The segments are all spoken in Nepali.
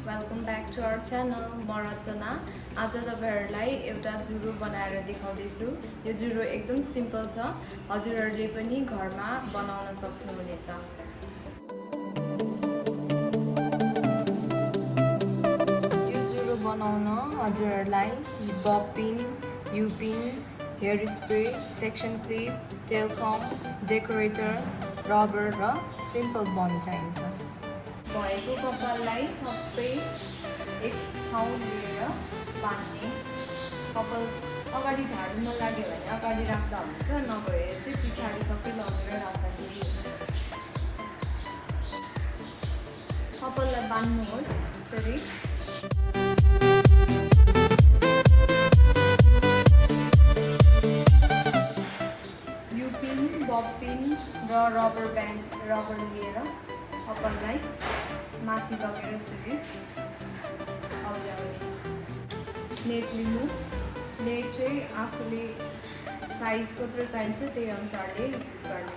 Welcome back to our channel म रचना। आज तपाईहरुलाई एउटा जुरो बनाएर देखाउँदैछु। यो जुरो एकदम सिम्पल छ, हजुरहरुले पनि घरमा बनाउन सक्नुहुनेछ। यो जुरो बनाउन हजुरहरुलाई bob pin, U pin, hair spray, section clip, tail comb, decorator, rubber र सिम्पल बन चाहिन्छ। भएको कपाललाई सबै एक ठाउँ लिएर बाँध्ने। कपाल अगाडि झार्नु नलाग्यो भने अगाडि राख्दा हुन्छ, नभए चाहिँ पछाडि सबै लगेर राख्दाखेरि हुन्छ। कपाललाई बाँध्नुहोस् यसरी। यू पिन, बब पिन र रबर लिएर कपाललाई माथि लगेर यसरी अल्झाउने। नेट लिनुहोस्। नेट चाहिँ आफूले साइज कत्रो चाहिन्छ त्यही अनुसारले युज गर्ने।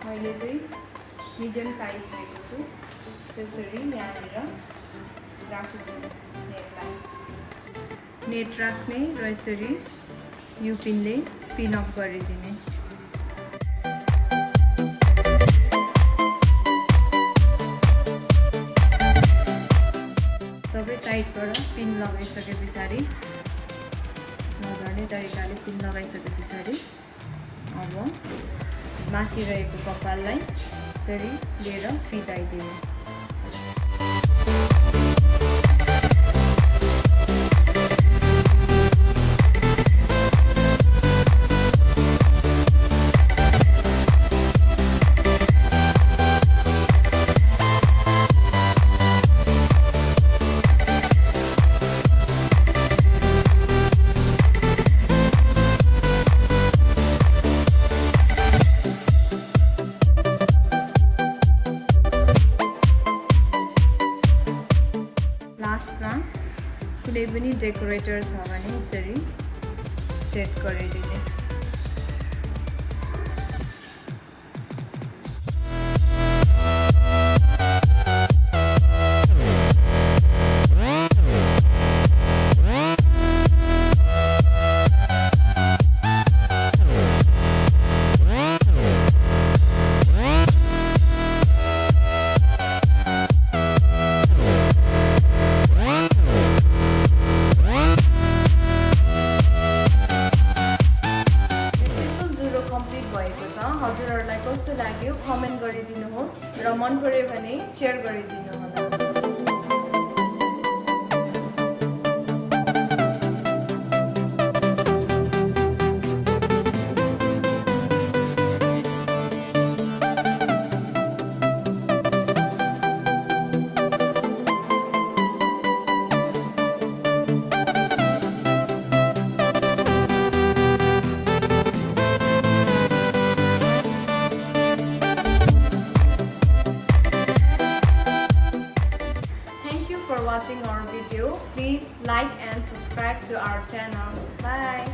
मैले चाहिँ मिडियम साइज लिएको छु। त्यसरी यहाँनिर राखिदिनु नेटलाई। नेट राख्ने र यसरी यू पिनले पिन अप गरिदिने। सबै साइडबाट पिन लगाइसके पछाडि नझर्ने तरिकाले पिन लगाइसके पछाडि अब माथि रहेको कपाललाई यसरी लिएर फिजाइदिने। लास्टमा कुनै पनि डेकोरेटर छ भने यसरी सेट गरिदिने। हजुरहरुलाई कस्तो लाग्यो कमेन्ट गरिदिनुहोस् र मन पर्यो भने शेयर गरिदिनु होला। For watching our video, please like and subscribe to our channel. Bye.